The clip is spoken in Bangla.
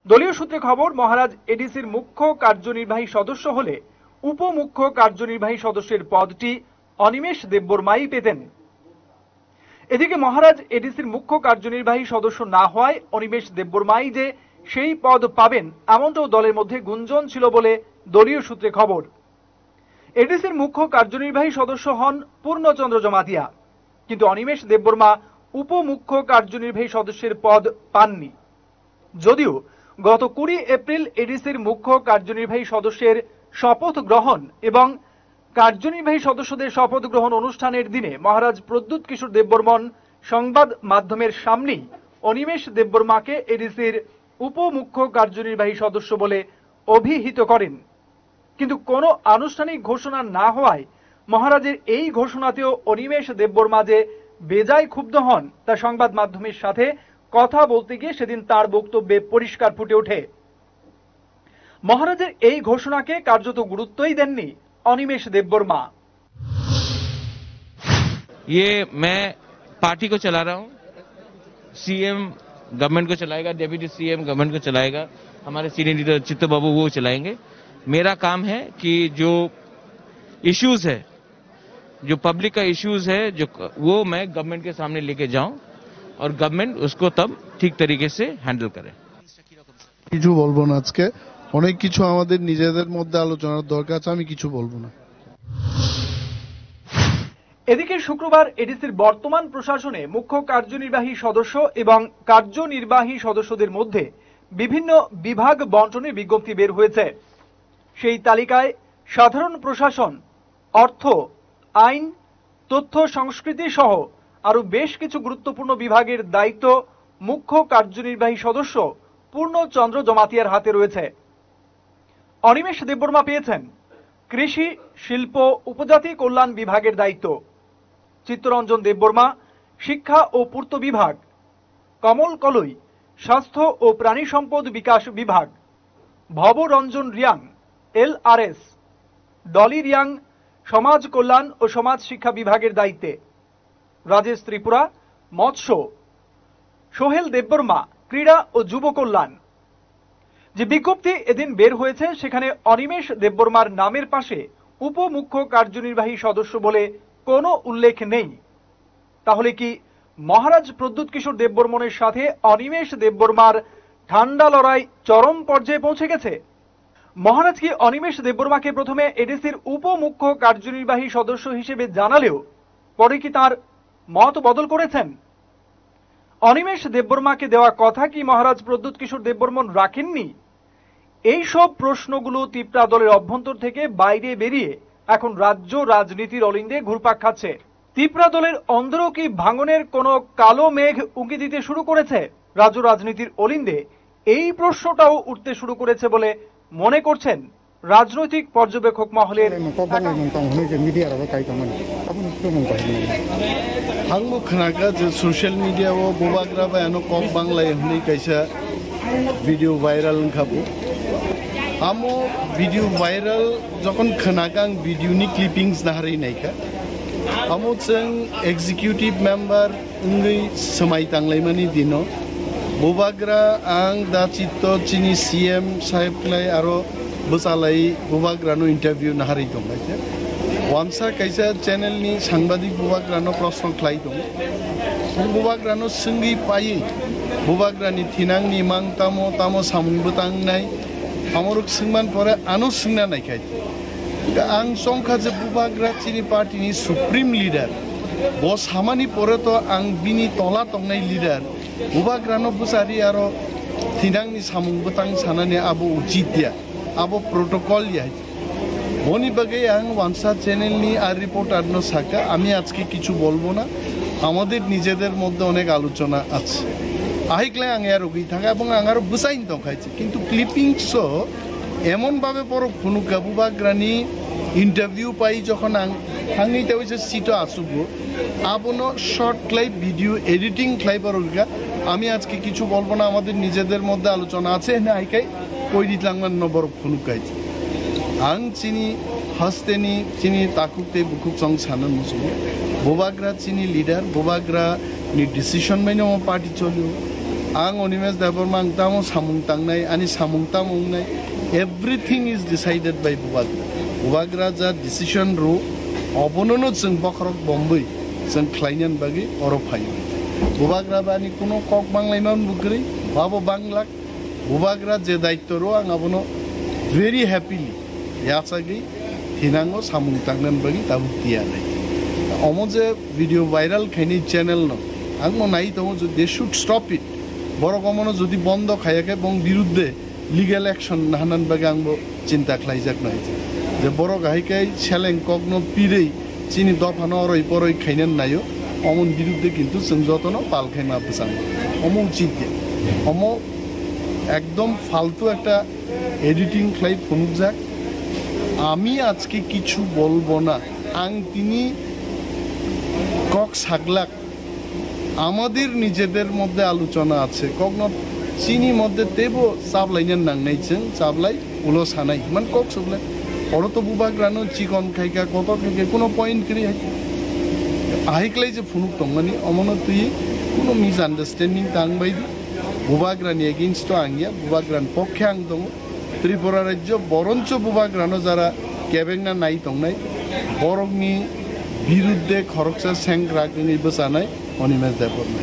দলীয় সূত্রে খবর, মহারাজ এডিসির মুখ্য কার্যনির্বাহী সদস্য হলে উপমুখ্য কার্যনির্বাহী সদস্যের পদটি অনিমেষ দেববর্মাই পেতেন। এদিকে মহারাজ এডিসির মুখ্য কার্যনির্বাহী সদস্য না হওয়ায় অনিমেষ দেববর্মাই যে সেই পদ পাবেন এমনটাও দলের মধ্যে গুঞ্জন ছিল বলে দলীয় সূত্রে খবর। এডিসির মুখ্য কার্যনির্বাহী সদস্য হন পূর্ণচন্দ্র জমাতিয়া, কিন্তু অনিমেষ দেববর্মা উপমুখ্য কার্যনির্বাহী সদস্যের পদ পাননি। যদিও গত 20 এপ্রিল এডিসির মুখ্য কার্যনির্বাহী সদস্যের শপথ গ্রহণ এবং কার্যনির্বাহী সদস্যদের শপথ গ্রহণ অনুষ্ঠানের দিনে মহারাজ প্রদ্যুৎ কিশোর দেববর্মন সংবাদ মাধ্যমের সামনেই অনিমেষ দেববর্মাকে এডিসির উপমুখ্য কার্যনির্বাহী সদস্য বলে অভিহিত করেন। কিন্তু কোনো আনুষ্ঠানিক ঘোষণা না হওয়ায় মহারাজের এই ঘোষণাতেও অনিমেষ দেববর্মা যে বেজায় ক্ষুব্ধ হন তা সংবাদ মাধ্যমের সাথে কথা বলতে গিয়ে সেদিন তার বক্তব্যে পরিষ্কার ফুটে ওঠে। মহারাজের এই ঘোষণাকে কার্যত গুরুত্বই দেননি অনিমেষ দেববর্মা। ये मैं पार्टी को चला रहा हूं, सीएम गवर्नमेंट को चलाएगा, डेप्यूटी सीएम गवर्नमेंट को चलाएगा, हमारे सीनियर लीडर चित्त बाबू वो चलाएंगे। मेरा काम है कि जो इश्यूज है, जो पब्लिक का इश्यूज है, जो वो मैं गवर्नमेंट के सामने लेके जाऊं और गवर्नमेंट उसको तब ठीक तरीके से हैंडल करे। কিছু বলবো না, আজকে অনেক কিছু আমাদের নিজেদের মধ্যে আলোচনার দরকার আছে, আমি কিছু বলবো না। এদিকে শুক্রবার এডিসির বর্তমান প্রশাসনে মুখ্য কার্যনির্বাহী সদস্য এবং কার্যনির্বাহী সদস্যদের মধ্যে বিভিন্ন বিভাগ বন্টনের বিজ্ঞপ্তি বের হয়েছে। সেই তালিকায় সাধারণ প্রশাসন, অর্থ, আইন, তথ্য সংস্কৃতি সহ আরো বেশ কিছু গুরুত্বপূর্ণ বিভাগের দায়িত্ব মুখ্য কার্যনির্বাহী সদস্য পূর্ণচন্দ্র জমাতিয়ার হাতে রয়েছে। অনিমেষ দেববর্মা পেয়েছেন কৃষি, শিল্প, উপজাতি কল্যাণ বিভাগের দায়িত্ব। চিত্তরঞ্জন দেববর্মা শিক্ষা ও পূর্ত বিভাগ, কমল কলই স্বাস্থ্য ও প্রাণী সম্পদ বিকাশ বিভাগ, ভবরঞ্জন রিয়াং LRS, ডলি রিয়াং সমাজ কল্যাণ ও সমাজ শিক্ষা বিভাগের দায়িত্বে, রাজেশ ত্রিপুরা মৎস্য, সোহেল দেববর্মা ক্রীড়া ও যুব কল্যাণ। যে বিজ্ঞপ্তি এদিন বের হয়েছে সেখানে অনিমেষ দেববর্মার নামের পাশে উপমুখ্য কার্যনির্বাহী সদস্য বলে কোনো উল্লেখ নেই। তাহলে কি মহারাজ প্রদ্যুৎ কিশোর দেববর্মনের সাথে অনিমেষ দেববর্মার ঠান্ডা লড়াই চরম পর্যায়ে পৌঁছে গেছে? মহারাজ কি অনিমেষ দেববর্মাকে প্রথমে এডিসির উপমুখ্য কার্যনির্বাহী সদস্য হিসেবে জানালেও পরে কি তার মত বদল করেছেন? অনিমেষ দেববর্মাকে দেওয়া কথা কি মহারাজ প্রদ্যুৎ কিশোর দেববর্মন রাখেননি? এই সব প্রশ্নগুলো তিপ্রা দলের অভ্যন্তর থেকে বাইরে বেরিয়ে এখন রাজ্য রাজনীতির অলিন্দে ঘুরপাক খাচ্ছে। তিপ্রা দলের অন্দরও কি ভাঙনের কোনো কালো মেঘ উঁকি দিতে শুরু করেছে? রাজ্য রাজনীতির অলিন্দে এই প্রশ্নটাও উঠতে শুরু করেছে বলে মনে করছেন রাজনৈতিক পর্যবেক্ষক মহলের। आंबो खोनागा जे सोशल मीडिया वो बोबाग्रा बायानो कम बांग्लाय हनै कायसा भिडियो भाइरल खाबो आमो भिडियो भाइरल जखन खोनागा आं भिडियोनि क्लिपिंग्स नाहारै नायखा आमो जों एक्जिक्यूटिव मेम्बार उंगै समाय तांलायमानि दिनो बोबाग्रा आं दा चित्त चिनि सीएम साहेबलाय आरो बोसालाय बोबाग्रानो इंटरव्यू नाहारै दंबायजे वामसा कैसा चैनल नि सांबादिक बुबाग्रानो प्रश्न खालाय दं बुबाग्रानो सोंगै पायै बुबाग्रानि थिनांनि मां तामो तामो सामुंबो तांनाय आमरक सोंमान परे आनो सोंना नायखाय आं संखा जे बुबाग्रा चिनि पार्टीनि सुप्रीम लीडर बस हामानि परे तो आं बिनि तला तंनाय लीडर बुबाग्रानो बुसारि आरो थिनांनि सामुंबो तां सानाने आबो उचित दिया आबो प्रोटोकल या বনি বাগে আং ওয়ানসা চ্যানেল নি আর রিপোর্টার নো সাকা আমি আজকে কিছু বলবো না আমাদের নিজেদের মধ্যে অনেক আলোচনা আছে আইকলে আং আর ওই থাকা এবং আং আর বুসাইন দখাইছে কিন্তু ক্লিপিংস এমন ভাবে পর কোনো গাবুবাগ্রানি ইন্টারভিউ পাই যখন আং হাঙ্গিতে হইছে সিটো আসুবো আপনো short clip video editing clip পরগা আমি আজকে কিছু বলবো না আমাদের নিজেদের মধ্যে আলোচনা আছে না আইকাই কই দিতলাংমান নবর কোনো কাইছে आं चिनी हस्तेनी चिनी ताकुते बुकुक सं सानन मुसुम बोबाग्रा चिनी लीडर बोबाग्रा नि डिसिजन मैंने वो पार्टी चलियो आं अनिमेश देबरमा आं तामो सामुं तांनाय आनि सामुं तामुंनाय एभ्रिथिं इज डिसाइडेड बाय बुबाग्रा बुबाग्रा जा डिसिजन रो अबननो जों बखरक बम्बै जों ख्लाइनान बागै अरफायो बुबाग्रा बानि कोनो कक बांलायमान बुग्रै बाबो बांलाक बुबाग्रा जे दायित्व रो आं अबनो भेरि हैप्पिली यासागै हिनांगो सामुं तांनान बागै ताबु तियानाय अमो जे भिडियो भाइरल खाइनि चैनल न आं नाइ दङ जे दे शुड स्टप इट बड़ कमनो যদি বন্ধ খায়াকে এবং বিরুদ্ধে লিগ্যাল অ্যাকশন নাহানান বাগে আংবো চিন্তা খাইজাক নাই যে বড় গাহিকাই ছেলেং কগ্ন পিরেই চিনি দফানো অরই পরই খাইনেন নাইও অমন বিরুদ্ধে কিন্তু जों যতনো পাল খাইমা বসান অমো উচিত অমো একদম ফালতু একটা এডিটিং খাই ফনুক যাক আমি আজকে কিছু বলবো না আং তিনি কক সাগলাক আমাদের নিজেদের মধ্যে আলোচনা আছে কখনো চিনি মধ্যে দেব চাবলাইনের নাংনাইছেন চাবলাই উলো সানাই মান কক সবলে ওরা তো বুবাগ্রানো চিকন খাইকা কত খাইকা কোনো পয়েন্ট করি আহিকলাই যে ফুনুক দं মানে অমন তুই কোনো মিস আন্ডারস্ট্যান্ডিং তাং বাইদি বুবাগ্রানি এগেইনস্ট আংয়া বুবাগ্রান পক্ষে আং দं ত্রিপুরা রাজ্য বরঞ্চ বুবাগ্রানো যারা কেবেংনা নাই দंनाय বরংনি বিরুদ্ধে খরকসা সেংগ্রাগনি বসানায় অনিমেষ দেববর্মা